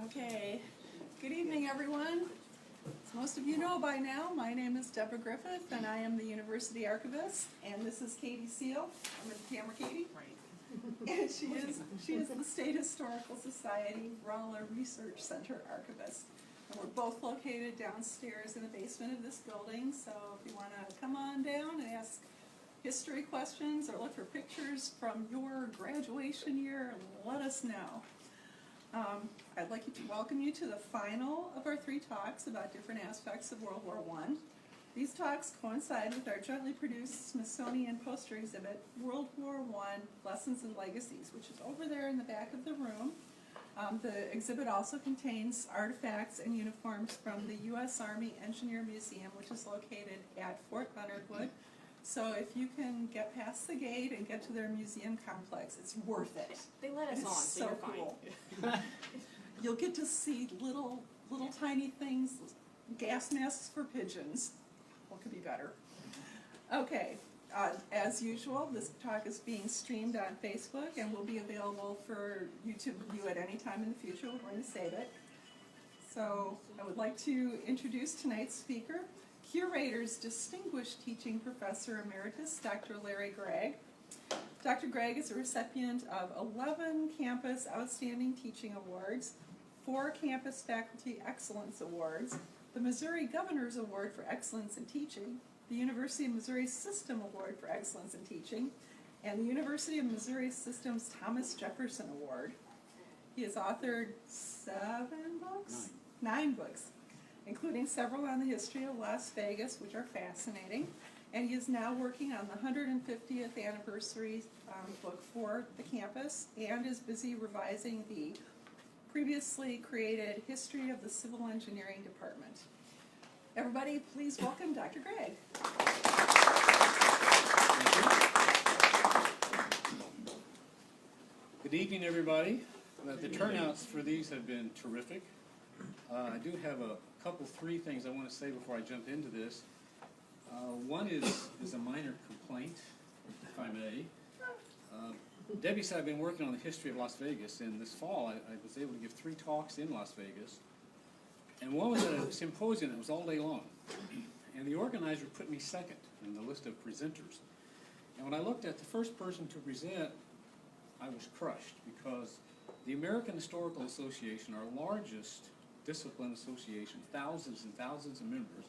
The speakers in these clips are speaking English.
Okay, good evening everyone. As most of you know by now, my name is Deborah Griffith and I am the University Archivist, and this is Katie Seal. I'm with the camera, Katie. Right. And she is the State Historical Society Roller Research Center Archivist. And we're both located downstairs in the basement of this building, so if you want to come on down and ask history questions or look for pictures from your graduation year, let us know. I'd like to welcome you to the final of our 3 talks about different aspects of World War I. These talks coincide with our jointly produced Smithsonian poster exhibit, World War I Lessons and Legacies, which is over there in the back of the room. The exhibit also contains artifacts and uniforms from the U.S. Army Engineer Museum, which is located at Fort Leonard Wood. So if you can get past the gate and get to their museum complex, it's worth it. They let us on, so you're cool. You'll get to see little tiny things, gas masks for pigeons. What could be better? Okay, as usual, this talk is being streamed on Facebook and will be available for you to view at any time in the future. We're going to save it. So I would like to introduce tonight's speaker, Curator's Distinguished Teaching Professor Emeritus, Dr. Larry Gragg. Dr. Gragg is a recipient of 11 Campus Outstanding Teaching Awards, 4 Campus Faculty Excellence Awards, the Missouri Governor's Award for Excellence in Teaching, the University of Missouri System Award for Excellence in Teaching, and the University of Missouri System's Thomas Jefferson Award. He has authored 7 books? 9 books, including several on the history of Las Vegas, which are fascinating. And he is now working on the 150th anniversary book for the campus and is busy revising the previously created History of the Civil Engineering Department. Everybody, please welcome Dr. Gragg. Good evening, everybody. The turnouts for these have been terrific. I do have a couple, 3 things I want to say before I jump into this. One is a minor complaint, if I may. Debbie said I've been working on the history of Las Vegas, and this fall I was able to give 3 talks in Las Vegas. And one was at a symposium that was all day long. And the organizer put me second in the list of presenters. And when I looked at the first person to present, I was crushed, because the American Historical Association, our largest discipline association, thousands and thousands of members,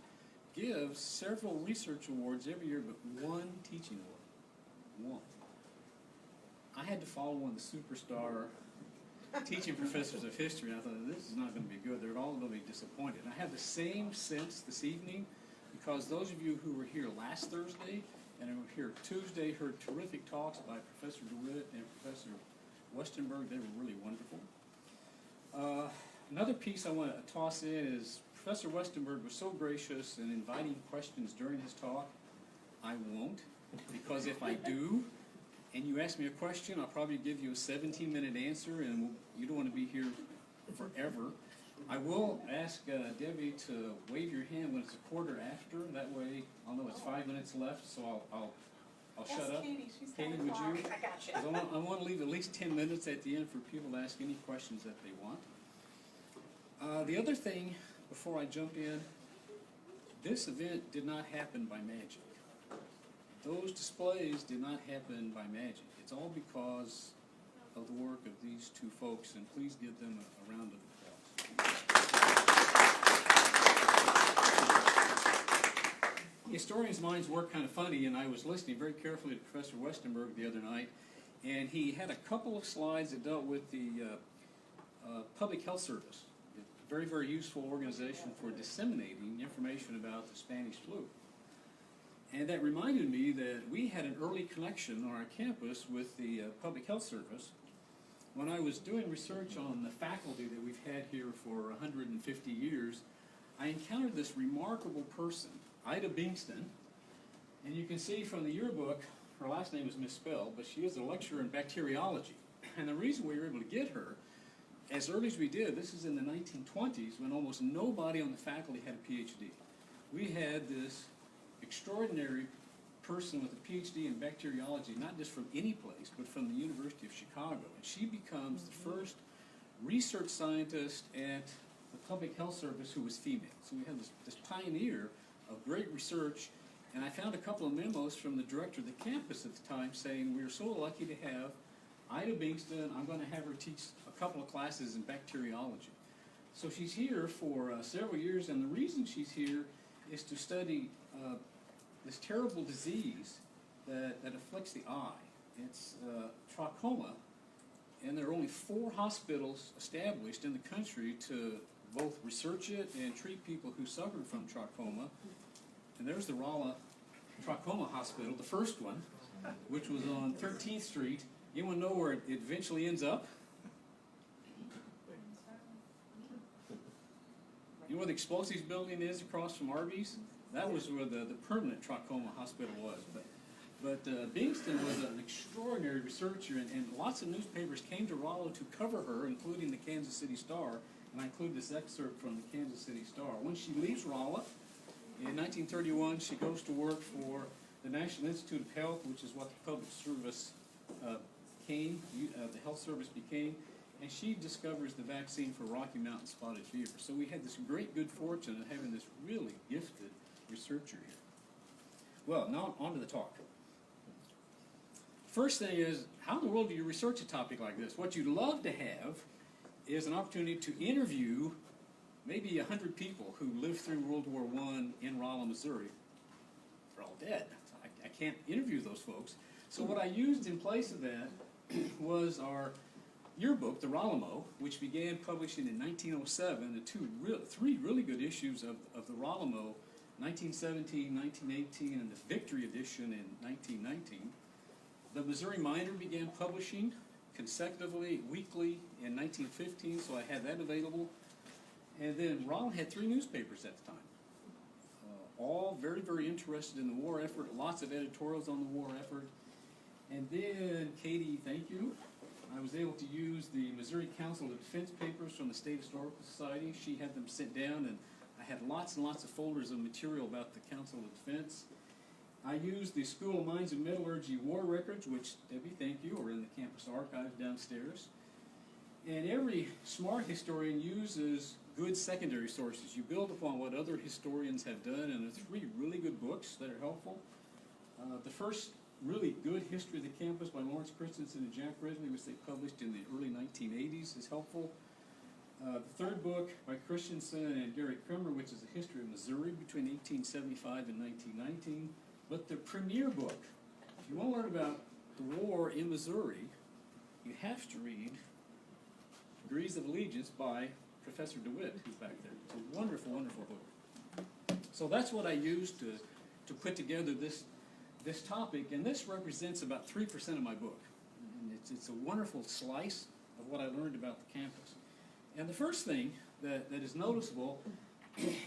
gives several research awards every year, but 1 teaching award. 1. I had to follow one of the superstar teaching professors of history, and I thought, this is not going to be good. They're all going to be disappointed. And I have the same sense this evening, because those of you who were here last Thursday and who were here Tuesday heard terrific talks by Professor DeWitt and Professor Westenberg. They were really wonderful. Another piece I want to toss in is Professor Westenberg was so gracious in inviting questions during his talk. I won't, because if I do, and you ask me a question, I'll probably give you a 17-minute answer, and you don't want to be here forever. I will ask Debbie to wave your hand when it's a quarter after. That way, I'll know it's 5 minutes left, so I'll shut up. Katie, she's Katie, would you? I got you. I want to leave at least 10 minutes at the end for people to ask any questions that they want. The other thing, before I jump in, this event did not happen by magic. Those displays did not happen by magic. It's all because of the work of these 2 folks, and please give them a round of applause. Historians' minds work kind of funny, and I was listening very carefully to Professor Westenberg the other night, and he had a couple of slides that dealt with the Public Health Service. Very, very useful organization for disseminating information about the Spanish flu. And that reminded me that we had an early connection on our campus with the Public Health Service. When I was doing research on the faculty that we've had here for 150 years, I encountered this remarkable person, Ida Bingston. And you can see from the yearbook, her last name is misspelled, but she is a lecturer in bacteriology. And the reason we were able to get her as early as we did, this is in the 1920s, when almost nobody on the faculty had a PhD. We had this extraordinary person with a PhD in bacteriology, not just from any place, but from the University of Chicago. And she becomes the first research scientist at the Public Health Service who was female. So we had this pioneer of great research, and I found a couple of memos from the director of the campus at the time saying, we are so lucky to have Ida Bingston. I'm going to have her teach a couple of classes in bacteriology. So she's here for several years, and the reason she's here is to study this terrible disease that afflicts the eye. It's trachoma, and there are only 4 hospitals established in the country to both research it and treat people who suffered from trachoma. And there's the Rolla Trachoma Hospital, the first one, which was on 13th Street. Anyone know where it eventually ends up? You know where the explosives building is across from Arby's? That was where the permanent trachoma hospital was. But Bingston was an extraordinary researcher, and lots of newspapers came to Rolla to cover her, including the Kansas City Star. And I include this excerpt from the Kansas City Star. When she leaves Rolla in 1931, she goes to work for the National Institute of Health, which is what the public service the health service became. And she discovers the vaccine for Rocky Mountain spotted fever. So we had this great good fortune of having this really gifted researcher here. Well, now on to the talk. First thing is, how in the world do you research a topic like this? What you'd love to have is an opportunity to interview maybe 100 people who lived through World War I in Rolla, Missouri. They're all dead. I can't interview those folks. So what I used in place of that was our yearbook, the Rollamo, which began publishing in 1907, and 3 really good issues of the Rollamo, 1917, 1918, and the Victory edition in 1919. The Missouri Miner began publishing consecutively, weekly, in 1915, so I had that available. And then Rolla had 3 newspapers at the time, all very, very interested in the war effort, lots of editorials on the war effort. And then, Katie, thank you. I was able to use the Missouri Council of Defense papers from the State Historical Society. She had them sent down, and I had lots and lots of folders of material about the Council of Defense. I used the School of Mines and Metallurgy war records, which, Debbie, thank you, are in the campus archives downstairs. And every smart historian uses good secondary sources. You build upon what other historians have done, and there are 3 really good books that are helpful. The first really good history of the campus by Lawrence Christensen and Jack Ridley, which they published in the early 1980s, is helpful. The third book by Christensen and Gary Kremer, which is a history of Missouri between 1875 and 1919. But the premier book, if you want to learn about the war in Missouri, you have to read Degrees of Allegiance by Professor DeWitt, who's back there. It's a wonderful, wonderful book. So that's what I used to put together this topic, and this represents about 3% of my book. And it's a wonderful slice of what I learned about the campus. And the first thing that is noticeable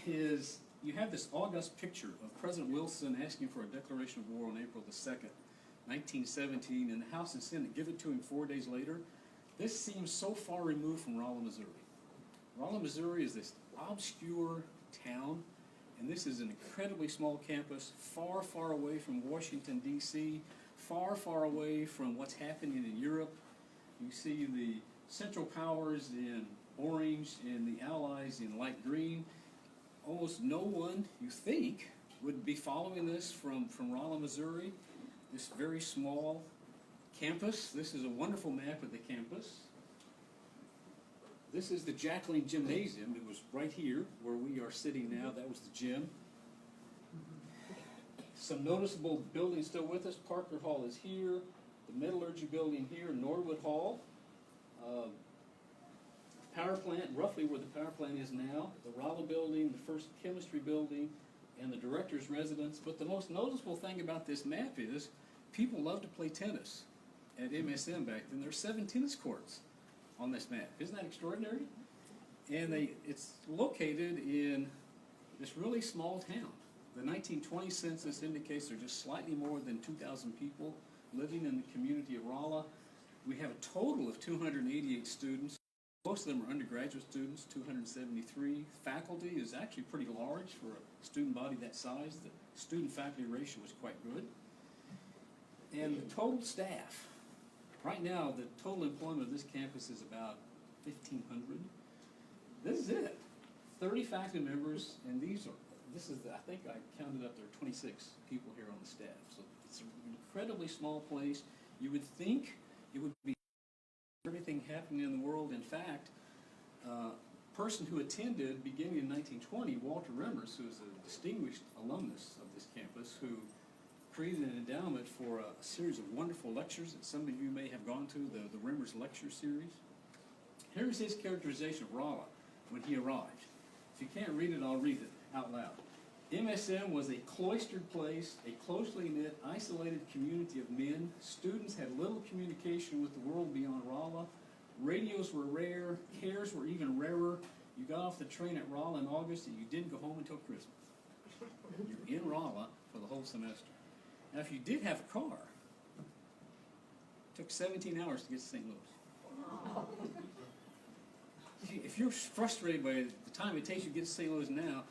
is you have this august picture of President Wilson asking for a declaration of war on April the 2nd, 1917, and the House and Senate give it to him 4 days later. This seems so far removed from Rolla, Missouri. Rolla, Missouri is this obscure town, and this is an incredibly small campus, far, far away from Washington, D.C., far, far away from what's happening in Europe. You see the Central Powers in orange and the Allies in light green. Almost no one, you think, would be following this from Rolla, Missouri, this very small campus. This is a wonderful map of the campus. This is the Jacqueline Gymnasium. It was right here where we are sitting now. That was the gym. Some noticeable buildings still with us. Parker Hall is here. The Metallurgy building here. Norwood Hall. Power plant, roughly where the power plant is now. The Rolla building, the first chemistry building, and the director's residence. But the most noticeable thing about this map is people love to play tennis at MSM back then. There's 7 tennis courts on this map. Isn't that extraordinary? And it's located in this really small town. The 1920 census indicates there are just slightly more than 2,000 people living in the community of Rolla. We have a total of 288 students. Most of them are undergraduate students, 273. Faculty is actually pretty large for a student body that size. The student-faculty ratio is quite good. And the total staff, right now the total employment of this campus is about 1,500. This is it. 30 faculty members, and I think I counted up there 26 people here on the staff. So it's an incredibly small place. You would think it would be everything happening in the world. In fact, person who attended beginning in 1920, Walter Remmers, who is a distinguished alumnus of this campus, who created an endowment for a series of wonderful lectures that some of you may have gone to, the Remmers Lecture Series. Here's his characterization of Rolla when he arrived. If you can't read it, I'll read it out loud. MSM was a cloistered place, a closely knit, isolated community of men. Students had little communication with the world beyond Rolla. Radios were rare, cares were even rarer. You got off the train at Rolla in August and you didn't go home until Christmas. You're in Rolla for the whole semester. Now if you did have a car, it took 17 hours to get to St. Louis. If you're frustrated by the time it takes you to get to St. Louis now,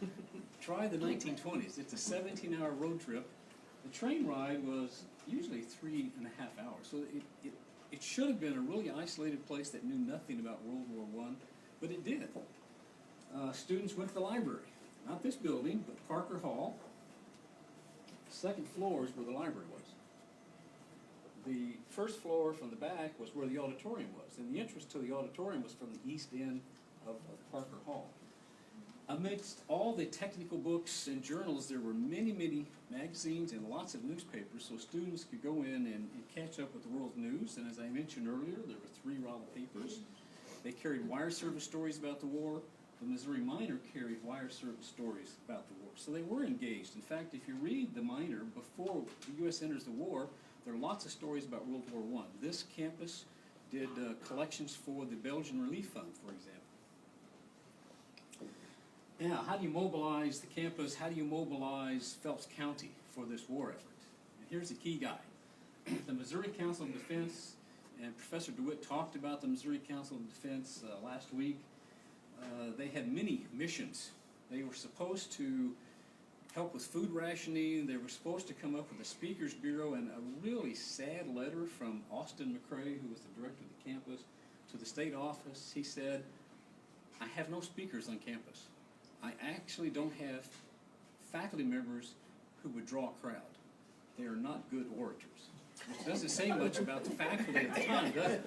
try the 1920s. It's a 17-hour road trip. The train ride was usually 3.5 hours. So it should have been a really isolated place that knew nothing about World War I, but it did. Students went to the library. Not this building, but Parker Hall. Second floor is where the library was. The first floor from the back was where the auditorium was, and the entrance to the auditorium was from the east end of Parker Hall. Amidst all the technical books and journals, there were many, many magazines and lots of newspapers, so students could go in and catch up with the world's news. And as I mentioned earlier, there were 3 Rolla papers. They carried wire service stories about the war. The Missouri Miner carried wire service stories about the war. So they were engaged. In fact, if you read the Miner before the U.S. enters the war, there are lots of stories about World War I. This campus did collections for the Belgian Relief Fund, for example. Now, how do you mobilize the campus? How do you mobilize Phelps County for this war effort? And here's the key guy. The Missouri Council of Defense, and Professor DeWitt talked about the Missouri Council of Defense last week. They had many missions. They were supposed to help with food rationing. They were supposed to come up with a speakers bureau, and a really sad letter from Austin McCrae, who was the director of the campus, to the state office. He said, I have no speakers on campus. I actually don't have faculty members who would draw a crowd. They are not good orators. Which doesn't say much about the faculty at the time, does it?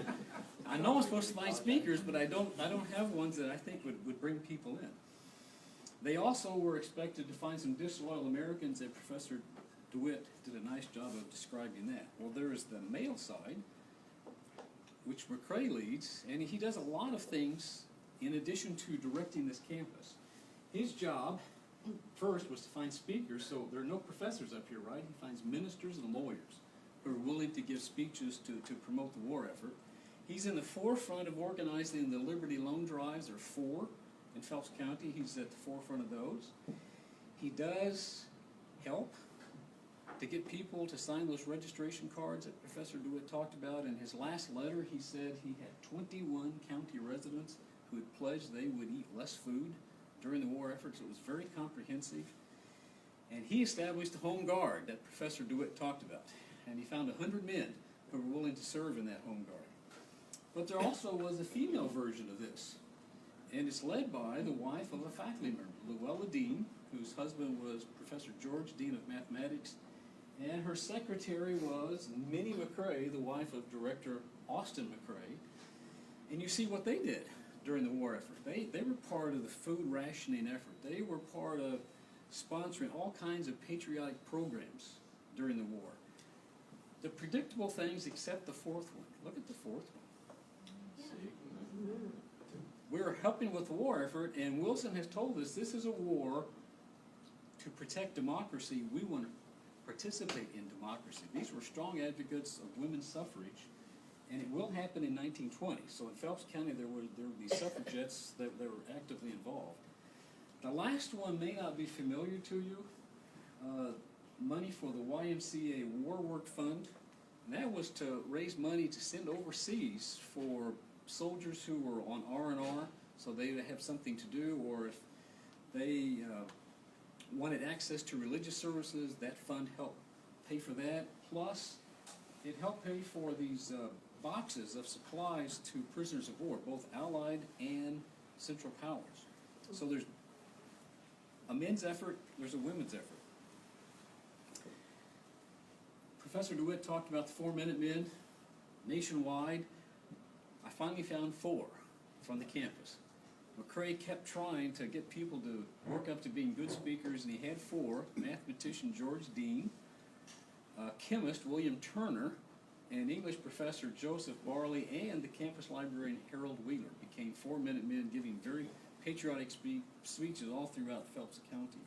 I know I'm supposed to find speakers, but I don't have ones that I think would bring people in. They also were expected to find some disloyal Americans, and Professor DeWitt did a nice job of describing that. Well, there is the male side, which McCrae leads, and he does a lot of things in addition to directing this campus. His job, first, was to find speakers, so there are no professors up here, right? He finds ministers and lawyers who are willing to give speeches to promote the war effort. He's in the forefront of organizing the Liberty Loan Drives. There are 4 in Phelps County. He's at the forefront of those. He does help to get people to sign those registration cards that Professor DeWitt talked about. In his last letter, he said he had 21 county residents who had pledged they would eat less food during the war effort, so it was very comprehensive. And he established the Home Guard that Professor DeWitt talked about. And he found 100 men who were willing to serve in that Home Guard. But there also was a female version of this. And it's led by the wife of a faculty member, Luella Dean, whose husband was Professor George Dean of Mathematics. And her secretary was Minnie McCrae, the wife of Director Austin McCrae. And you see what they did during the war effort. They were part of the food rationing effort. They were part of sponsoring all kinds of patriotic programs during the war. The predictable things except the 4th one. Look at the 4th one. We're helping with the war effort, and Wilson has told us this is a war to protect democracy. We want to participate in democracy. These were strong advocates of women's suffrage, and it will happen in 1920. So in Phelps County, there would be suffragettes that were actively involved. The last one may not be familiar to you. Money for the YMCA War Work Fund. And that was to raise money to send overseas for soldiers who were on R&R, so they would have something to do, or if they wanted access to religious services, that fund helped pay for that. Plus, it helped pay for these boxes of supplies to prisoners of war, both Allied and Central Powers. So there's a men's effort, there's a women's effort. Professor DeWitt talked about the 4 Minutemen nationwide. I finally found 4 from the campus. McCrae kept trying to get people to work up to being good speakers, and he had 4: mathematician George Dean, chemist William Turner, and an English professor Joseph Barley, and the campus librarian Harold Wheeler became 4 Minutemen, giving very patriotic speeches all throughout Phelps County.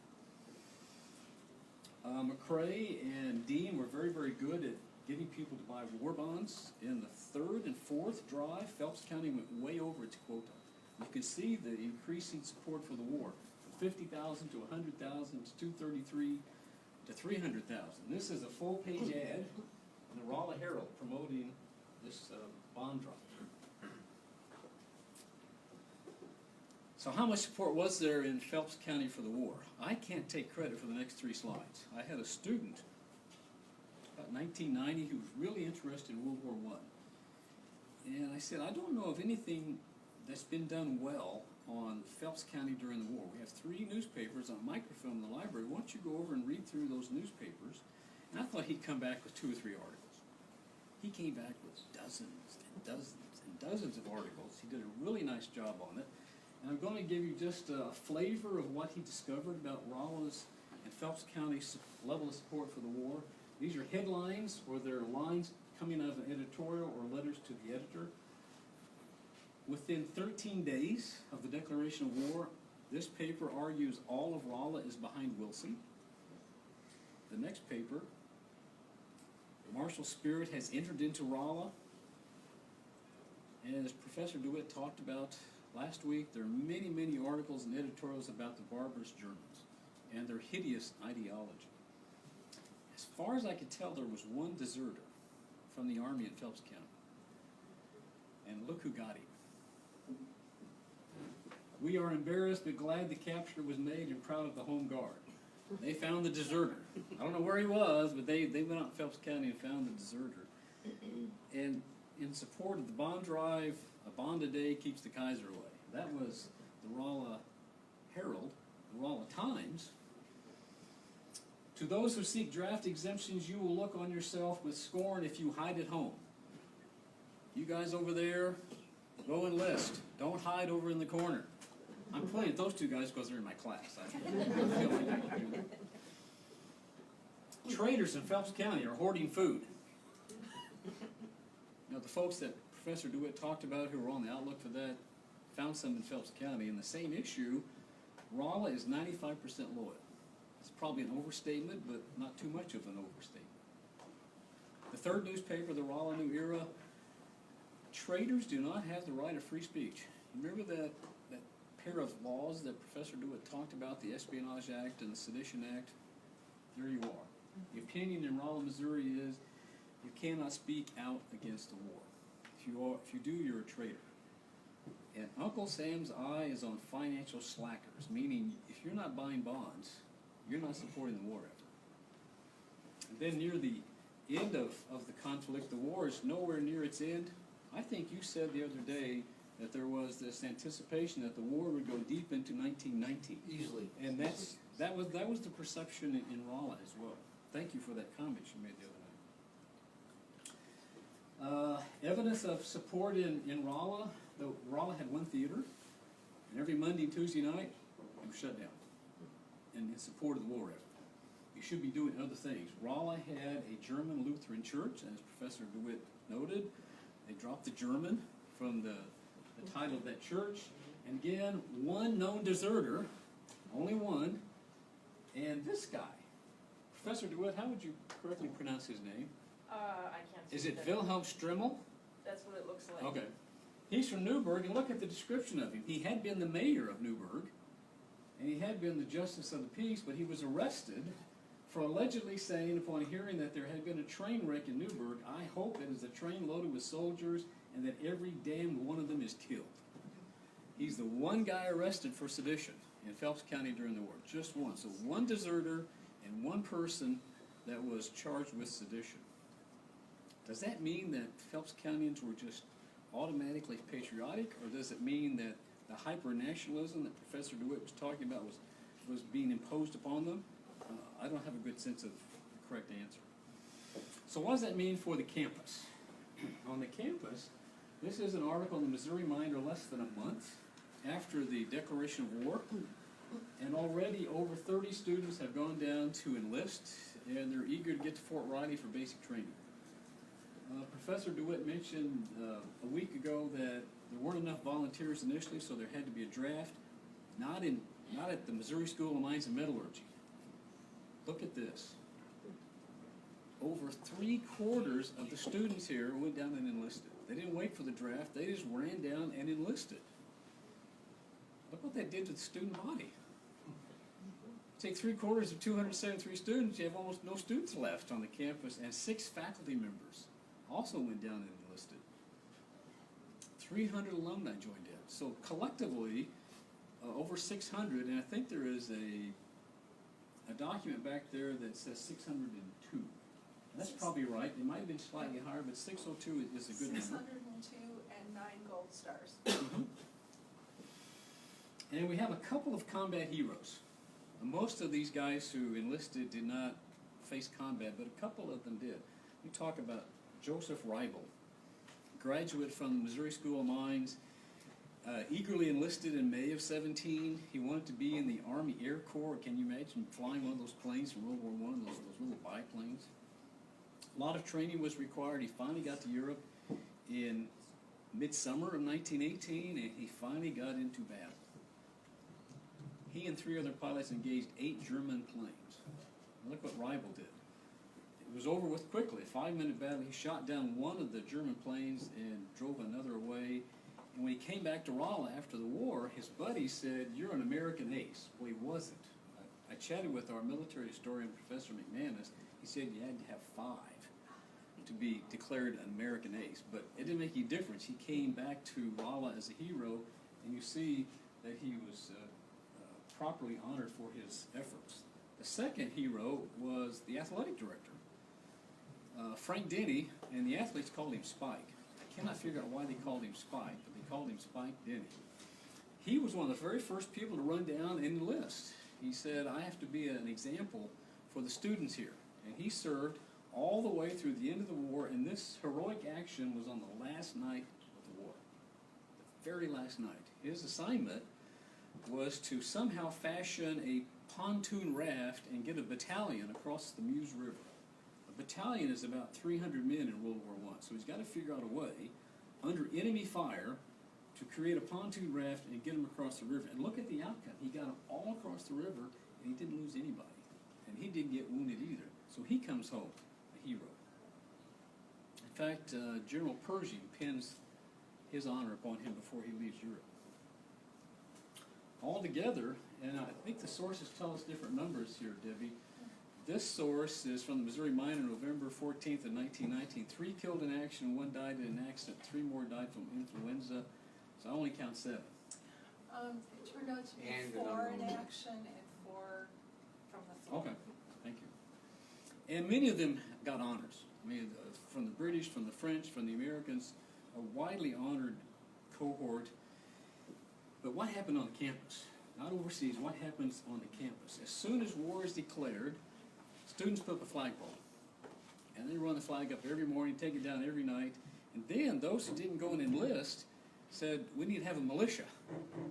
McCrae and Dean were very, very good at getting people to buy war bonds. In the 3rd and 4th drive, Phelps County went way over its quota. You can see the increasing support for the war, from 50,000 to 100,000 to 233 to 300,000. This is a full-page ad in the Rolla Herald promoting this bond drive. So how much support was there in Phelps County for the war? I can't take credit for the next 3 slides. I had a student about 1990 who was really interested in World War I. And I said, I don't know of anything that's been done well on Phelps County during the war. We have 3 newspapers on microfilm in the library. Why don't you go over and read through those newspapers? And I thought he'd come back with 2 or 3 articles. He came back with dozens and dozens and dozens of articles. He did a really nice job on it. And I'm going to give you just a flavor of what he discovered about Rolla's and Phelps County's level of support for the war. These are headlines, or they're lines coming out of an editorial or letters to the editor. Within 13 days of the declaration of war, this paper argues all of Rolla is behind Wilson. The next paper, the martial spirit has entered into Rolla. And as Professor DeWitt talked about last week, there are many, many articles and editorials about the barbarous Germans and their hideous ideology. As far as I could tell, there was 1 deserter from the army in Phelps County. And look who got him. We are embarrassed but glad the capture was made and proud of the Home Guard. They found the deserter. I don't know where he was, but they went out in Phelps County and found the deserter. And in support of the bond drive, a bond a day keeps the Kaiser away. That was the Rolla Herald, the Rolla Times. To those who seek draft exemptions, you will look on yourself with scorn if you hide at home. You guys over there, go enlist. Don't hide over in the corner. I'm pointing at those 2 guys because they're in my class. I feel like I can do that. Traders in Phelps County are hoarding food. Now, the folks that Professor DeWitt talked about who were on the outlook for that found some in Phelps County. In the same issue, Rolla is 95% loyal. It's probably an overstatement, but not too much of an overstatement. The 3rd newspaper, the Rolla New Era, traders do not have the right of free speech. Remember that pair of laws that Professor DeWitt talked about, the Espionage Act and the Sedition Act? There you are. The opinion in Rolla, Missouri is you cannot speak out against the war. If you do, you're a traitor. And Uncle Sam's eye is on financial slackers, meaning if you're not buying bonds, you're not supporting the war effort. And then near the end of the conflict, the war is nowhere near its end. I think you said the other day that there was this anticipation that the war would go deep into 1919. Easily. And that was the perception in Rolla as well. Thank you for that comment you made the other night. Evidence of support in Rolla. Rolla had 1 theater, and every Monday and Tuesday night, it was shut down in support of the war effort. You should be doing other things. Rolla had a German Lutheran church, as Professor DeWitt noted. They dropped the German from the title of that church. And again, 1 known deserter, only 1, and this guy. Professor DeWitt, how would you correctly pronounce his name? I can't. Is it Wilhelm Strimmel? That's what it looks like. Okay. He's from Newburgh, and look at the description of him. He had been the mayor of Newburgh, and he had been the justice of the peace, but he was arrested for allegedly saying, upon hearing that there had been a train wreck in Newburgh, I hope it is a train loaded with soldiers and that every damned one of them is killed. He's the 1 guy arrested for sedition in Phelps County during the war. Just 1. So 1 deserter and 1 person that was charged with sedition. Does that mean that Phelps Countyans were just automatically patriotic, or does it mean that the hyper-nationalism that Professor DeWitt was talking about was being imposed upon them? I don't have a good sense of the correct answer. So what does that mean for the campus? On the campus, this is an article in the Missouri Miner less than a month after the declaration of war, and already over 30 students have gone down to enlist, and they're eager to get to Fort Riley for basic training. Professor DeWitt mentioned a week ago that there weren't enough volunteers initially, so there had to be a draft, not at the Missouri School of Mines and Metallurgy. Look at this. Over 3/4 of the students here went down and enlisted. They didn't wait for the draft, they just ran down and enlisted. Look what that did to the student body. Take 3/4 of 273 students, you have almost no students left on the campus, and 6 faculty members also went down and enlisted. 300 alumni joined in. So collectively, over 600, and I think there is a document back there that says 602. That's probably right. It might have been slightly higher, but 602 is a good number. 602 and 9 gold stars. And we have a couple of combat heroes. Most of these guys who enlisted did not face combat, but a couple of them did. We talk about Joseph Reibel, graduate from the Missouri School of Mines, eagerly enlisted in May of 17. He wanted to be in the Army Air Corps. Can you imagine flying one of those planes from World War I, those little biplanes? A lot of training was required. He finally got to Europe in midsummer of 1918, and he finally got into battle. He and 3 other pilots engaged 8 German planes. Look what Reibel did. It was over with quickly. A 5-minute battle. He shot down one of the German planes and drove another away. And when he came back to Rolla after the war, his buddy said, "You're an American ace." Well, he wasn't. I chatted with our military historian, Professor McManus. He said you had to have 5 to be declared an American ace. But it didn't make any difference. He came back to Rolla as a hero, and you see that he was properly honored for his efforts. The second hero was the athletic director, Frank Denny, and the athletes called him Spike. I cannot figure out why they called him Spike, but they called him Spike Denny. He was one of the very first people to run down and enlist. He said, "I have to be an example for the students here." And he served all the way through the end of the war, and this heroic action was on the last night of the war, the very last night. His assignment was to somehow fashion a pontoon raft and get a battalion across the Meuse River. A battalion is about 300 men in World War I, so he's got to figure out a way, under enemy fire, to create a pontoon raft and get them across the river. And look at the outcome. He got them all across the river, and he didn't lose anybody. And he didn't get wounded either. So he comes home a hero. In fact, General Pershing pins his honor upon him before he leaves Europe. Altogether, and I think the sources tell us different numbers here, Debbie. This source is from the Missouri Miner, November 14th of 1919. 3 killed in action, 1 died in an accident, 3 more died from influenza. So I only count 7. It turned out to be And 4 in another action and 4 from the field. Okay, thank you. And many of them got honors. I mean, from the British, from the French, from the Americans, a widely honored cohort. But what happened on the campus? Not overseas, what happens on the campus? As soon as war is declared, students put up a flagpole. And they run the flag up every morning, take it down every night. And then those who didn't go and enlist said, we need to have a militia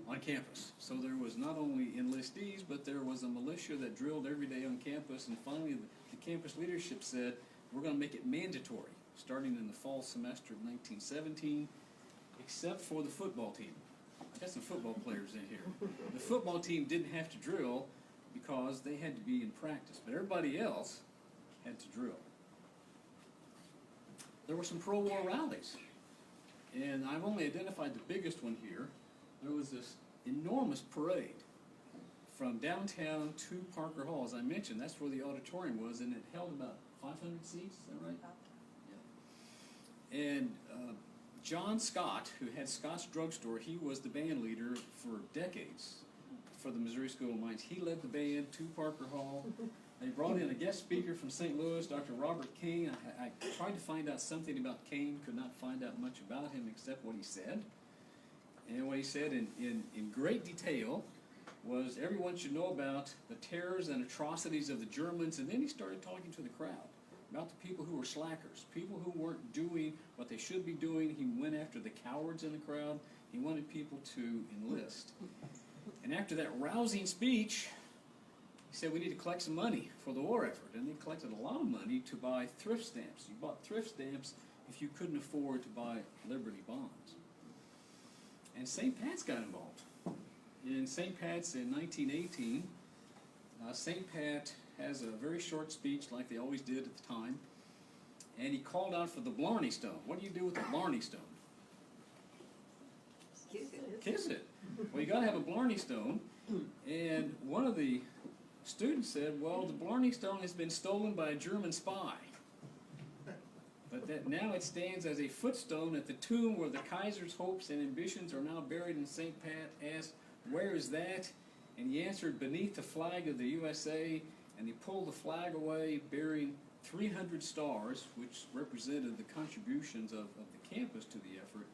on campus. So there was not only enlistees, but there was a militia that drilled every day on campus. And finally, the campus leadership said, we're going to make it mandatory, starting in the fall semester of 1917, except for the football team. I got some football players in here. The football team didn't have to drill because they had to be in practice, but everybody else had to drill. There were some pro-war rallies, and I've only identified the biggest one here. There was this enormous parade from downtown to Parker Hall. As I mentioned, that's where the auditorium was, and it held about 500 seats, is that right? Yeah. And John Scott, who had Scott's Drugstore, he was the band leader for decades for the Missouri School of Mines. He led the band to Parker Hall, They brought in a guest speaker from St. Louis, Dr. Robert King. I tried to find out something about King, could not find out much about him except what he said. And what he said in great detail was everyone should know about the terrors and atrocities of the Germans, and then he started talking to the crowd about the people who were slackers, people who weren't doing what they should be doing. He went after the cowards in the crowd. He wanted people to enlist. And after that rousing speech, he said we need to collect some money for the war effort, and they collected a lot of money to buy thrift stamps. You bought thrift stamps if you couldn't afford to buy Liberty bonds. And St. Pat's got involved. In St. Pat's in 1918, St. Pat has a very short speech like they always did at the time, and he called out for the Blarney Stone. What do you do with the Blarney Stone? Kiss it. Well, you got to have a Blarney Stone, and one of the students said, well, the Blarney Stone has been stolen by a German spy. But that now it stands as a footstone at the tomb where the Kaiser's hopes and ambitions are now buried. And St. Pat asked, where is that? And he answered, beneath the flag of the USA. And he pulled the flag away, bearing 300 stars, which represented the contributions of the campus to the effort,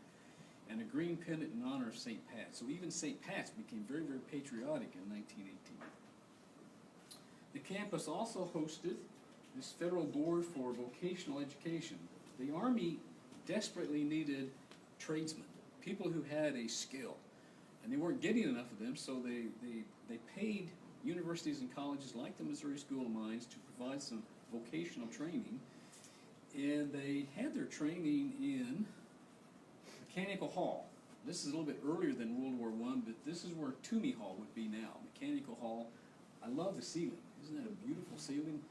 and a green pennant in honor of St. Pat. So even St. Pat's became very, very patriotic in 1918. The campus also hosted this federal board for vocational education. The Army desperately needed tradesmen, people who had a skill, and they weren't getting enough of them, so they paid universities and colleges like the Missouri School of Mines to provide some vocational training, and they had their training in Mechanical Hall. This is a little bit earlier than World War I, but this is where Toomey Hall would be now, Mechanical Hall. I love the ceiling. Isn't that a beautiful ceiling?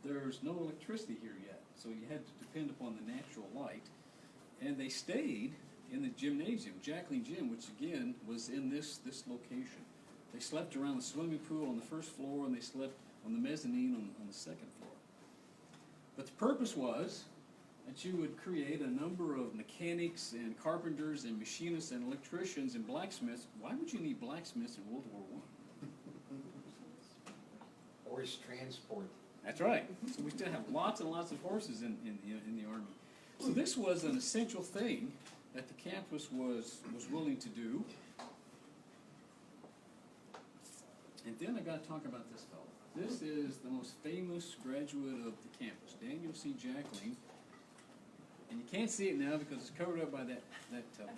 There's no electricity here yet, so you had to depend upon the natural light. And they stayed in the gymnasium, Jacqueline Gym, which again was in this location. They slept around the swimming pool on the first floor, and they slept on the mezzanine on the second floor. But the purpose was that you would create a number of mechanics and carpenters and machinists and electricians and blacksmiths. Why would you need blacksmiths in World War I? Horse transport. That's right. So we still have lots and lots of horses in the Army. So this was an essential thing that the campus was willing to do. And then I got to talk about this fellow. This is the most famous graduate of the campus, Daniel C. Jacqueline. And you can't see it now because it's covered up by that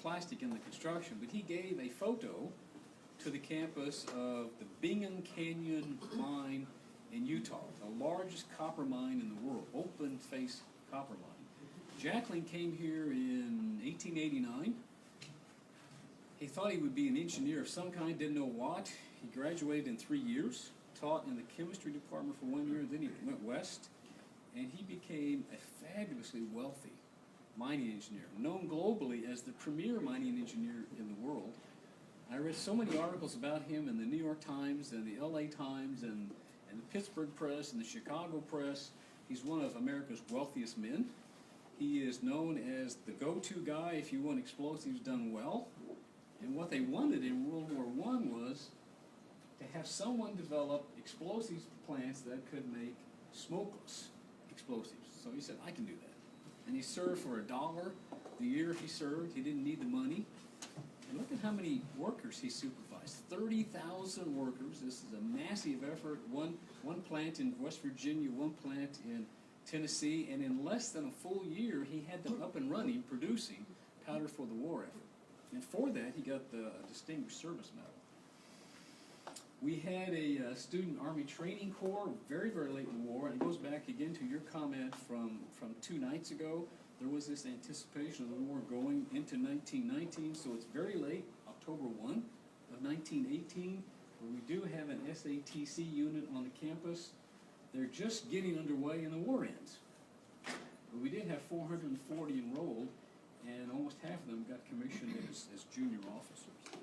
plastic in the construction, but he gave a photo to the campus of the Bingham Canyon mine in Utah, the largest copper mine in the world, open-face copper mine. Jacqueline came here in 1889. He thought he would be an engineer of some kind, didn't know what. He graduated in 3 years, taught in the chemistry department for 1 year, then he went west, and he became a fabulously wealthy mining engineer, known globally as the premier mining engineer in the world. I read so many articles about him in the New York Times and the LA Times and the Pittsburgh Press and the Chicago Press. He's one of America's wealthiest men. He is known as the go-to guy if you want explosives done well. And what they wanted in World War I was to have someone develop explosives plants that could make smokeless explosives. So he said, I can do that. And he served for $1 the year he served. He didn't need the money. And look at how many workers he supervised. 30,000 workers. This is a massive effort. One plant in West Virginia, one plant in Tennessee, and in less than a full year, he had them up and running, producing powder for the war effort. And for that, he got the Distinguished Service Medal. We had a student Army training corps very, very late in the war, and it goes back again to your comment from 2 nights ago. There was this anticipation of the war going into 1919, so it's very late, October 1 of 1918, where we do have an SATC unit on the campus. They're just getting underway and the war ends. But we did have 440 enrolled, and almost half of them got commissioned as junior officers.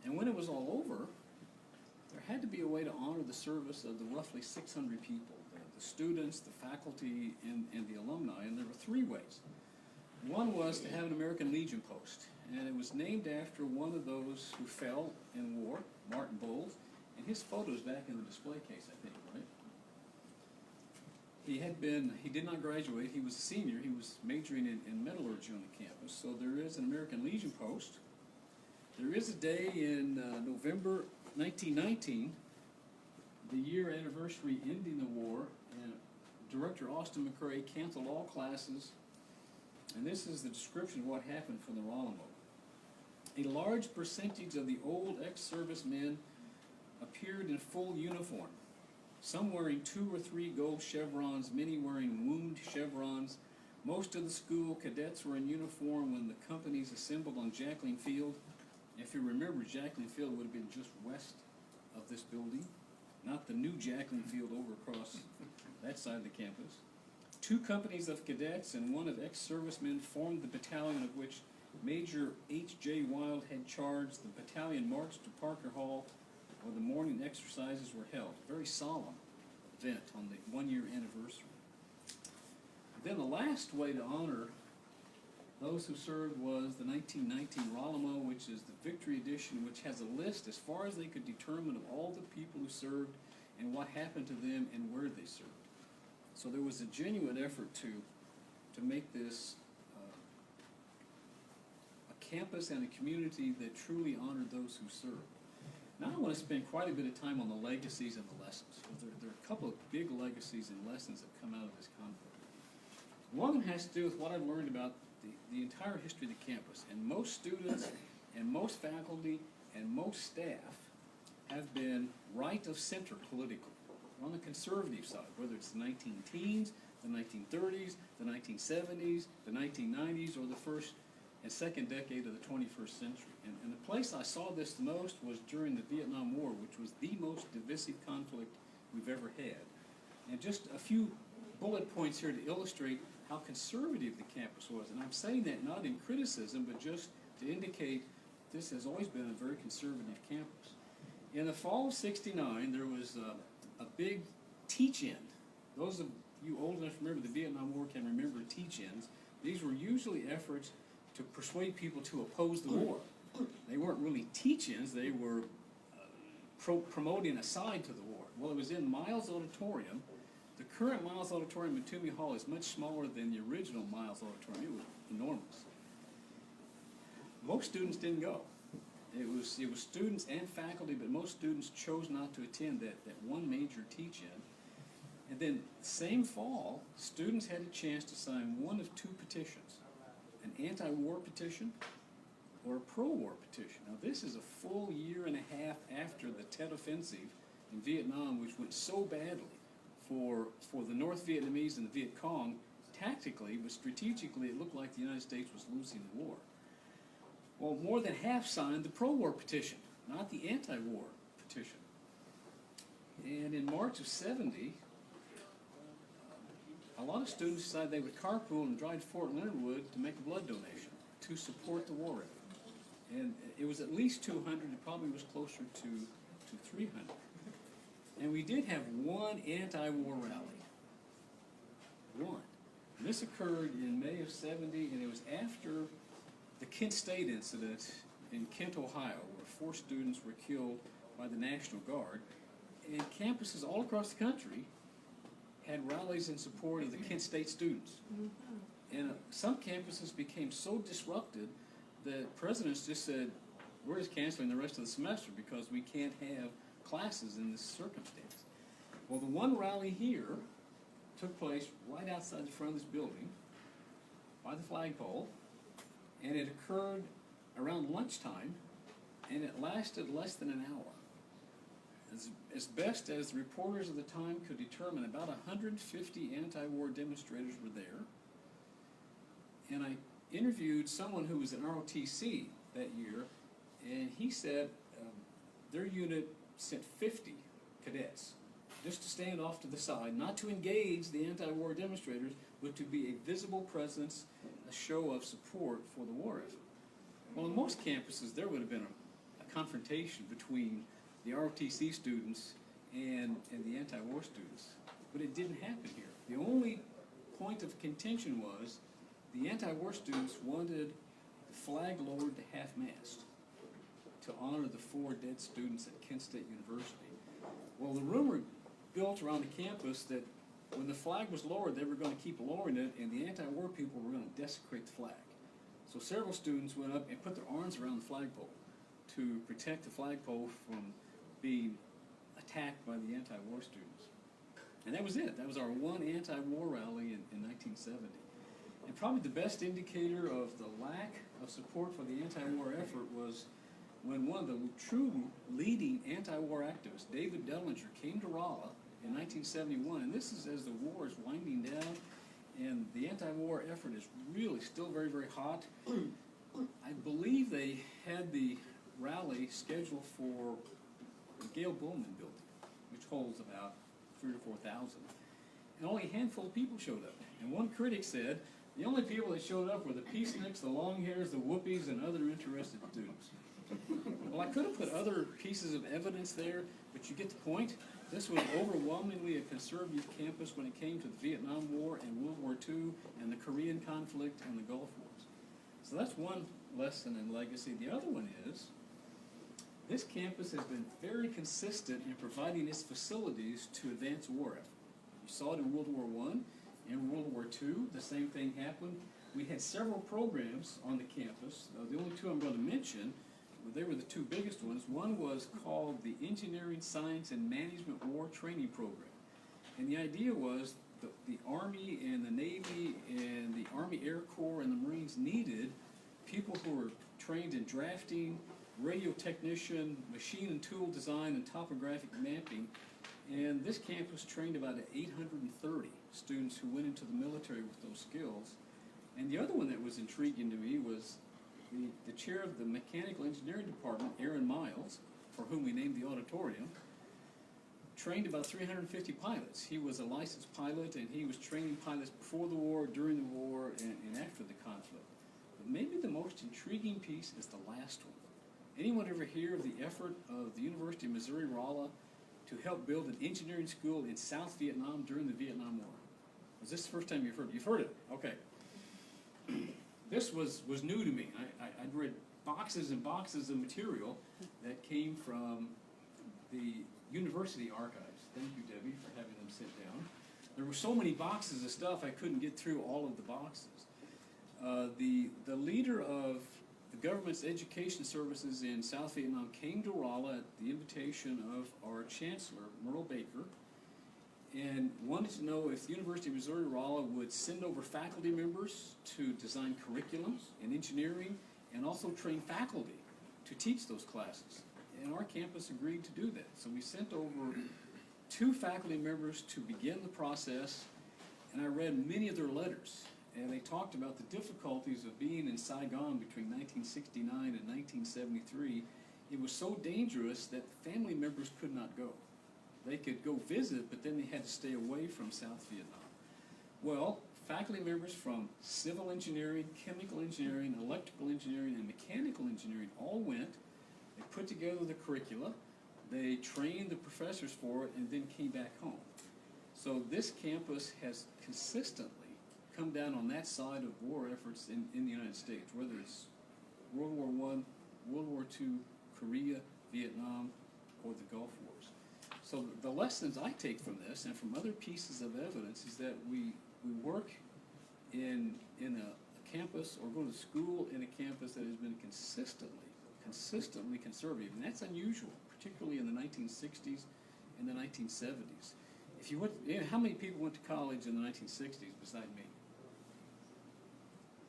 And when it was all over, there had to be a way to honor the service of the roughly 600 people, the students, the faculty, and the alumni, and there were 3 ways. One was to have an American Legion post, and it was named after one of those who fell in war, Martin Bowles, And his photo's back in the display case, I think, right? He did not graduate, he was a senior, he was majoring in metallurgy on the campus, so there is an American Legion post. There is a day in November 1919, the year anniversary ending the war, and Director Austin McCrae canceled all classes, and this is the description of what happened from the Alamo. A large percentage of the old ex-servicemen appeared in full uniform, some wearing 2 or 3 gold chevrons, many wearing wound chevrons. Most of the school cadets were in uniform when the companies assembled on Jacqueline Field. If you remember, Jacqueline Field would have been just west of this building, not the new Jacqueline Field over across that side of the campus. 2 companies of cadets and 1 of ex-servicemen formed the battalion of which Major H.J. Wild had charge. The battalion marched to Parker Hall where the morning exercises were held. A very solemn event on the 1-year anniversary. Then the last way to honor those who served was the 1919 Ralamo, which is the Victory Edition, which has a list as far as they could determine of all the people who served and what happened to them and where they served. So there was a genuine effort to make this a campus and a community that truly honored those who served. Now I want to spend quite a bit of time on the legacies and the lessons. There are a couple of big legacies and lessons that come out of this conflict. One of them has to do with what I've learned about the entire history of the campus. And most students and most faculty and most staff have been right of center politically, on the conservative side, whether it's the 19-teens, the 1930s, the 1970s, the 1990s, or the first and second decade of the 21st century. And the place I saw this the most was during the Vietnam War, which was the most divisive conflict we've ever had. And just a few bullet points here to illustrate how conservative the campus was. And I'm saying that not in criticism, but just to indicate this has always been a very conservative campus. In the fall of '69, there was a big teach-in. Those of you old enough to remember the Vietnam War can remember teach-ins. These were usually efforts to persuade people to oppose the war. They weren't really teach-ins, they were promoting a side to the war. Well, it was in Miles Auditorium. The current Miles Auditorium in Toomey Hall is much smaller than the original Miles Auditorium. It was enormous. Most students didn't go. It was students and faculty, but most students chose not to attend that one major teach-in. And then, same fall, students had a chance to sign one of 2 petitions, an anti-war petition or a pro-war petition. Now, this is a full year and a half after the Tet Offensive in Vietnam, which went so badly for the North Vietnamese and the Viet Cong tactically, but strategically it looked like the United States was losing the war. Well, more than half signed the pro-war petition, not the anti-war petition. And in March of '70, a lot of students decided they would carpool and drive to Fort Leonard Wood to make a blood donation to support the war effort. And it was at least 200, it probably was closer to 300. And we did have one anti-war rally. One. And this occurred in May of '70, and it was after the Kent State incident in Kent, Ohio, where 4 students were killed by the National Guard. And campuses all across the country had rallies in support of the Kent State students. And some campuses became so disrupted that presidents just said, we're just canceling the rest of the semester because we can't have classes in this circumstance. Well, the one rally here took place right outside the front of this building by the flagpole, and it occurred around lunchtime, and it lasted less than an hour. As best as the reporters of the time could determine, about 150 anti-war demonstrators were there. And I interviewed someone who was in ROTC that year, and he said their unit sent 50 cadets just to stand off to the side, not to engage the anti-war demonstrators, but to be a visible presence, a show of support for the war effort. Well, in most campuses, there would have been a confrontation between the ROTC students and the anti-war students, but it didn't happen here. The only point of contention was the anti-war students wanted the flag lowered to half-mast to honor the 4 dead students at Kent State University. Well, the rumor built around the campus that when the flag was lowered, they were going to keep lowering it, and the anti-war people were going to desecrate the flag. So several students went up and put their arms around the flagpole to protect the flagpole from being attacked by the anti-war students. And that was it. That was our one anti-war rally in 1970. And probably the best indicator of the lack of support for the anti-war effort was when one of the true leading anti-war activists, David Dellinger, came to Rolla in 1971. And this is as the war is winding down, and the anti-war effort is really still very, very hot. I believe they had the rally scheduled for the Gail Bowman building, which holds about 3,000 or 4,000. And only a handful of people showed up. And one critic said, the only people that showed up were the peaceniks, the long hairs, the whoopies, and other interested students. Well, I could have put other pieces of evidence there, but you get the point. This was overwhelmingly a conservative campus when it came to the Vietnam War and World War II and the Korean conflict and the Gulf Wars. So that's one lesson in legacy. The other one is, this campus has been very consistent in providing its facilities to advance war effort. You saw it in World War I and World War II. The same thing happened. We had several programs on the campus. The only two I'm going to mention, they were the two biggest ones. One was called the Engineering, Science, and Management War Training Program. And the idea was the Army and the Navy and the Army Air Corps and the Marines needed people who were trained in drafting, radio technician, machine and tool design, and topographic mapping. And this campus trained about 830 students who went into the military with those skills. And the other one that was intriguing to me was the chair of the Mechanical Engineering Department, Aaron Miles, for whom we named the auditorium, trained about 350 pilots. He was a licensed pilot, and he was training pilots before the war, during the war, and after the conflict. But maybe the most intriguing piece is the last one. Anyone ever hear of the effort of the University of Missouri-Rolla to help build an engineering school in South Vietnam during the Vietnam War? Was this the first time you've heard it? You've heard it? Okay. This was new to me. I'd read boxes and boxes of material that came from the university archives. Thank you, Debbie, for having them sit down. There were so many boxes of stuff I couldn't get through all of the boxes. The leader of the government's education services in South Vietnam came to Rolla at the invitation of our chancellor, Merle Baker, and wanted to know if the University of Missouri-Rolla would send over faculty members to design curriculums in engineering and also train faculty to teach those classes. And our campus agreed to do that. So we sent over 2 faculty members to begin the process, and I read many of their letters. And they talked about the difficulties of being in Saigon between 1969 and 1973. It was so dangerous that family members could not go. They could go visit, but then they had to stay away from South Vietnam. Well, faculty members from civil engineering, chemical engineering, electrical engineering, and mechanical engineering all went. They put together the curricula, they trained the professors for it, and then came back home. So this campus has consistently come down on that side of war efforts in the United States, whether it's World War I, World War II, Korea, Vietnam, or the Gulf Wars. So the lessons I take from this and from other pieces of evidence is that we work in a campus or go to school in a campus that has been consistently conservative, and that's unusual, particularly in the 1960s and the 1970s. If you went, how many people went to college in the 1960s beside me?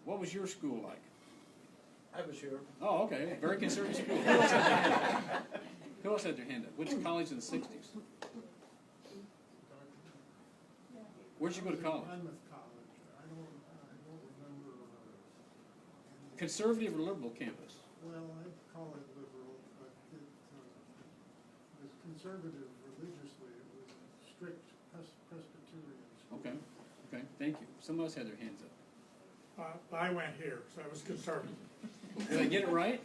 What was your school like? I was here. Oh, okay, very conservative school. Who else had their hand up? Who else had their hand up? Went to college in the 60s. Where'd you go to college? Monmouth College. I don't remember. Conservative or liberal campus? Well, I'd call it liberal, but it was conservative religiously. It was a strict Presbyterian school. Okay, thank you. Someone else had their hands up. I went here, so I was conservative. Did I get it right?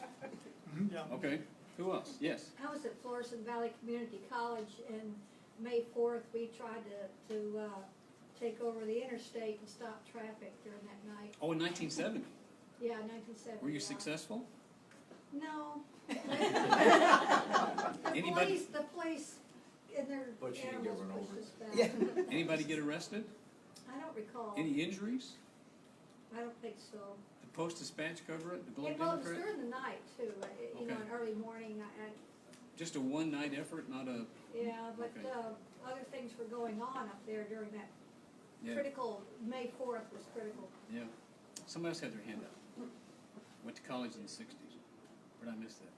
Yeah. Okay. Who else? Yes. I was at Florissant Valley Community College, and May 4th, we tried to take over the interstate and stop traffic during that night. Oh, in 1970. Yeah, 1970. Were you successful? No. Anybody, the police and their But she didn't animals get run pushed over. us back. anybody get arrested? I don't recall. Any injuries? I don't think so. The Post-Dispatch cover it, the Globe Well, it was Democrat? during the night too, you know, Okay. in early morning, Just a one-night effort, not a, yeah, but, Okay. other things were going on up there during that yeah, critical, May 4th was critical. yeah. Somebody else had their hand up. Went to college in the sixties. Where did I miss that?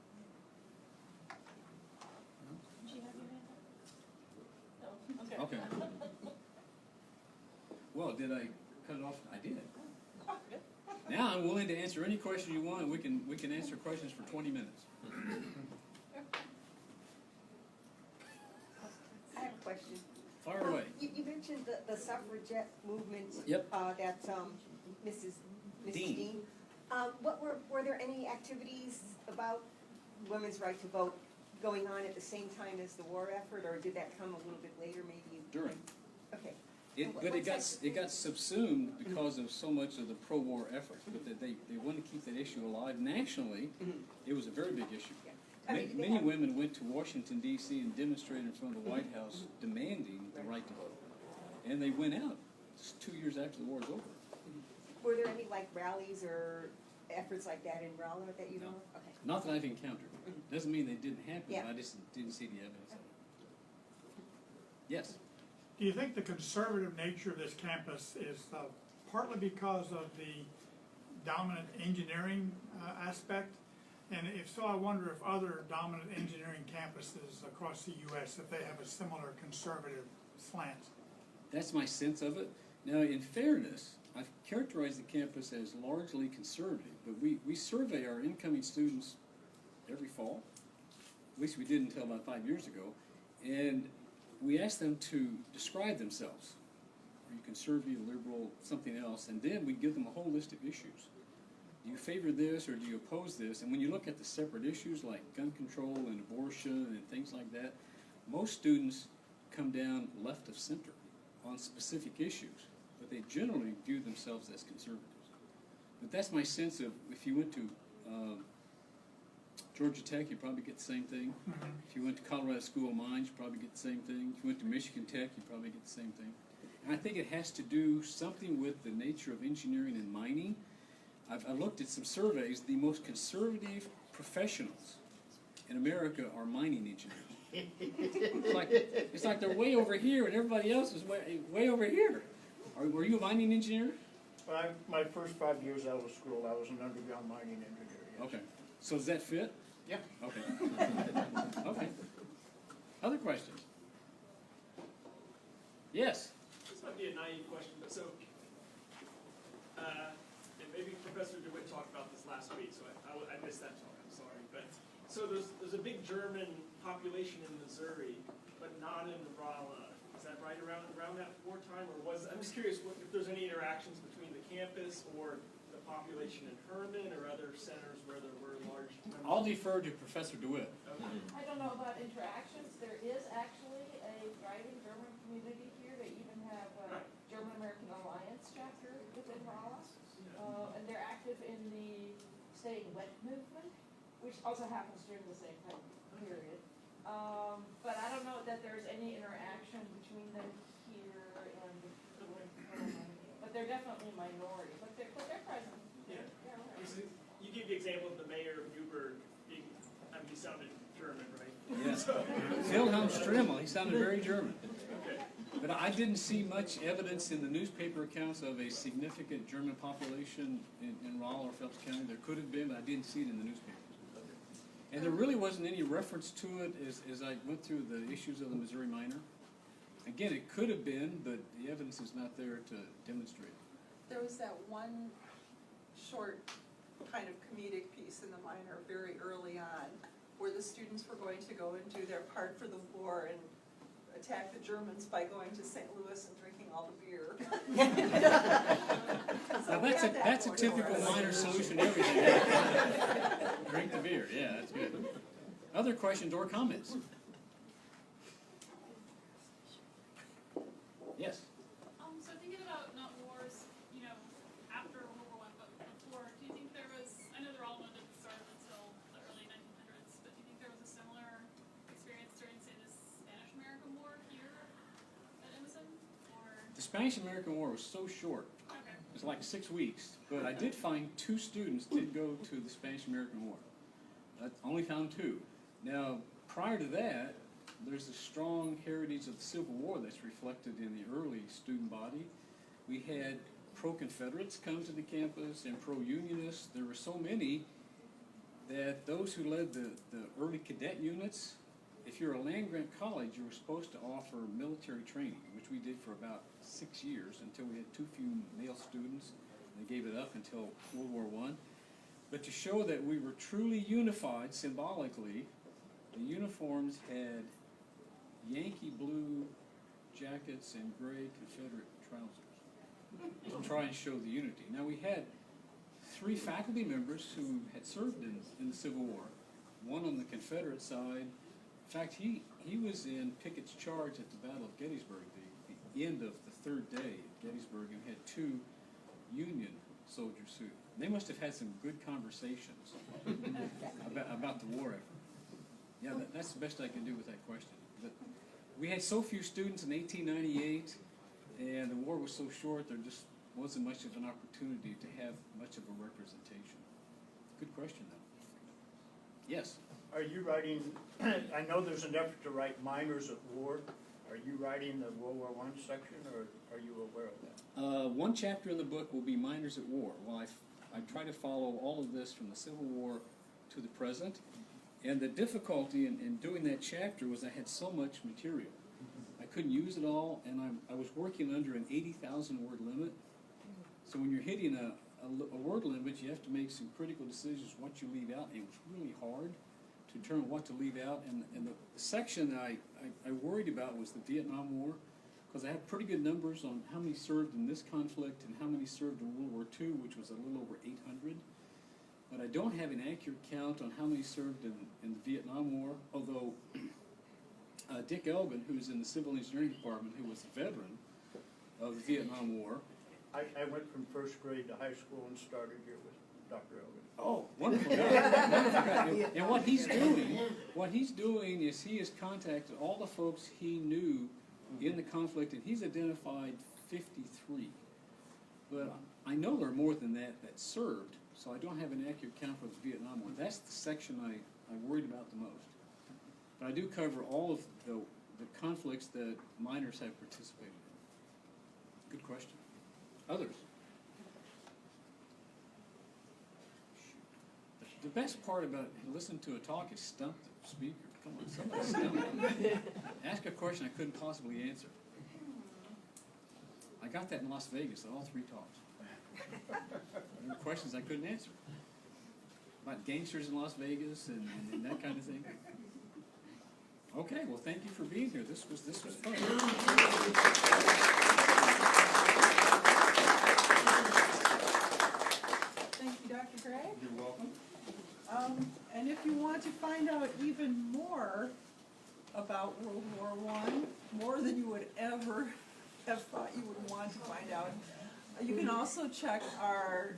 Did you have your hand up? No? Okay. Well, did I cut it off? I did. Now I'm willing to answer any question you want, and we can answer questions for 20 minutes. I have a question. Fire away. You mentioned the suffragette movement. Yep. That Mrs. Dean. Dean. Were there any activities about women's right to vote going on at the same time as the war effort, or did that come a little bit later, maybe? During. Okay. But it got subsumed because of so much of the pro-war effort. But they wanted to keep that issue alive nationally. It was a very big issue. Yeah. I mean, they Many have- women went to Washington D.C. and demonstrated in front of the White House demanding the right to vote, and they went out just 2 years after the war was over. Were there any like rallies or efforts like that in Rolla that you know No. of? Okay. Not that I've encountered. Doesn't mean they didn't happen. Yeah. I just didn't see the evidence of it. Yes. Do you think the conservative nature of this campus is partly because of the dominant engineering aspect? And if so, I wonder if other dominant engineering campuses across the U.S., if they have a similar conservative slant. That's my sense of it. Now, in fairness, I've characterized the campus as largely conservative, but we survey our incoming students every fall. At least we did until about 5 years ago. And we ask them to describe themselves. Are you conservative, liberal, something else? And then we give them a whole list of issues. Do you favor this or do you oppose this? And when you look at the separate issues like gun control and abortion and things like that, most students come down left of center on specific issues, but they generally view themselves as conservatives. But that's my sense of, if you went to Georgia Tech, you probably get the same thing. If you went to Colorado School of Mines, you probably get the same thing. If you went to Michigan Tech, you probably get the same thing. And I think it has to do something with the nature of engineering and mining. I've looked at some surveys. The most conservative professionals in America are mining engineers. It's like they're way over here and everybody else is way over here. Were you a mining engineer? My first 5 years out of school, I was an underground mining engineer, yes. Okay. So does that fit? Yeah. Okay. Okay. Other questions? Yes. This might be a naive question, but so, and maybe Professor DeWitt talked about this last week, so I missed that talk, I'm sorry. But so there's a big German population in Missouri, but not in Rolla. Is that right around that wartime, or I'm just curious if there's any interactions between the campus or the population in Herman or other centers where there were large numbers? I'll defer to Professor DeWitt. Okay. I don't know about interactions. There is actually a thriving German community here. They even have a German-American Alliance chapter within Rolla. And they're active in the Staying Wet movement, which also happens during the same time period. But I don't know that there's any interaction between them here and the but they're definitely a minority. But they're present. Yeah. Yeah. You gave the example of the mayor of Newburgh being, I mean, he sounded German, right? Yes. So, Wilhelm Strimmel, he sounded very German. okay. But I didn't see much evidence in the newspaper accounts of a significant German population in Rolla or Phelps County. There could have been, but I didn't see it in the newspapers. And there really wasn't any reference to it as I went through the issues of the Missouri Minor. Again, it could have been, but the evidence is not there to demonstrate. There was that one short kind of comedic piece in the Minor very early on, where the students were going to go and do their part for the war and attack the Germans by going to St. Louis and drinking all the beer. Now that's a typical Minor solution to everything. Drink the beer, yeah, that's good. Other questions or comments? Yes. So thinking about not wars, after World War I, but before, do you think there was, I know the Rolla didn't start until the early 1900s, but do you think there was a similar experience Spanish-American War was so short. Okay. It was like 6 weeks, but I did find 2 students did go to the Spanish-American War. I only found 2. Now, prior to that, there's a strong heritage of the Civil War that's reflected in the early student body. We had pro-Confederates come to the campus and pro-Unionists. There were so many that those who led the early cadet units, if you're a land-grant college, you were supposed to offer military training, which we did for about 6 years until we had too few male students. They gave it up until World War I. But to show that we were truly unified symbolically, the uniforms had Yankee blue jackets and gray Confederate trousers to try and show the unity. Now, we had 3 faculty members who had served in the Civil War, one on the Confederate side. In fact, he was in Pickett's charge at the Battle of Gettysburg, the end of the 3rd day at Gettysburg, and had 2 Union soldiers who, they must have had some good conversations about the war effort. Yeah, that's the best I can do with that question. But we had so few students in 1898, and the war was so short, there just wasn't much of an opportunity to have much of a representation. Good question, though. Yes? Are you writing, I know there's an effort to write minors at war. Are you writing the World War I section, or are you aware of that? One chapter in the book will be Miners at War. Well, I try to follow all of this from the Civil War to the present. And the difficulty in doing that chapter was I had so much material. I couldn't use it all, and I was working under an 80,000 word limit. So when you're hitting a word limit, you have to make some critical decisions what you leave out. And it was really hard to determine what to leave out. And the section I worried about was the Vietnam War, because I had pretty good numbers on how many served in this conflict and how many served in World War II, which was a little over 800. But I don't have an accurate count on how many served in the Vietnam War, although Dick Elgin, who's in the Civil Engineering Department, who was a veteran of the Vietnam War. I went from 1st grade to high school and started here with Dr. Elgin. Oh, wonderful guy. Wonderful guy. And what he's doing is he has contacted all the folks he knew in the conflict, and he's identified 53. But I know there are more than that served, so I don't have an accurate count for the Vietnam War. That's the section I worried about the most. But I do cover all of the conflicts that miners have participated in. Good question. Others? The best part about listening to a talk is stump the speaker. Come on, somebody stump me. Ask a question I couldn't possibly answer. I got that in Las Vegas at all 3 talks. There were questions I couldn't answer. About gangsters in Las Vegas and that kind of thing. Okay, well, thank you for being here. This was fun. Thank you, Dr. Gragg. You're welcome. And if you want to find out even more about World War I, more than you would ever have thought you would want to find out, you can also check our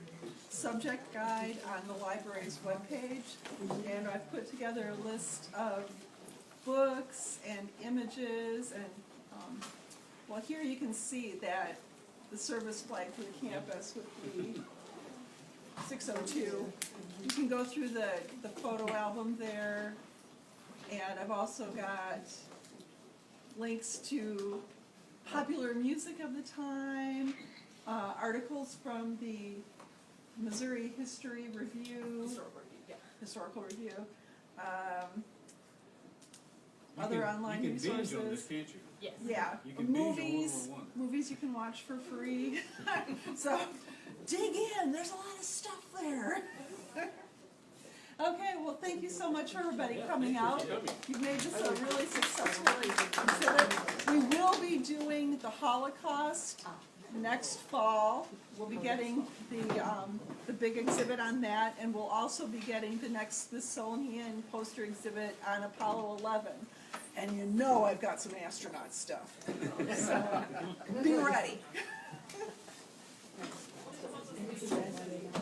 subject guide on the library's webpage. And I've put together a list of books and images, and well, here you can see that the service flag for the campus would be 602. You can go through the photo album there, and I've also got links to popular music of the time, articles from the Missouri History Review, Historical Review, other online you can resources. binge on this, can't you? Yes. Yeah, You can binge on World movies, War I. movies you can watch for free. So dig in, there's a lot of stuff there. Okay, well, thank you so much for everybody coming out. You've made this a really successful exhibit. We will be doing the Holocaust next fall. We'll be getting the big exhibit on that, and we'll also be getting the next Smithsonian poster exhibit on Apollo 11. And you know I've got some astronaut stuff. So be ready.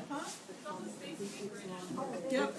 Huh? It's on the space secret. Yep.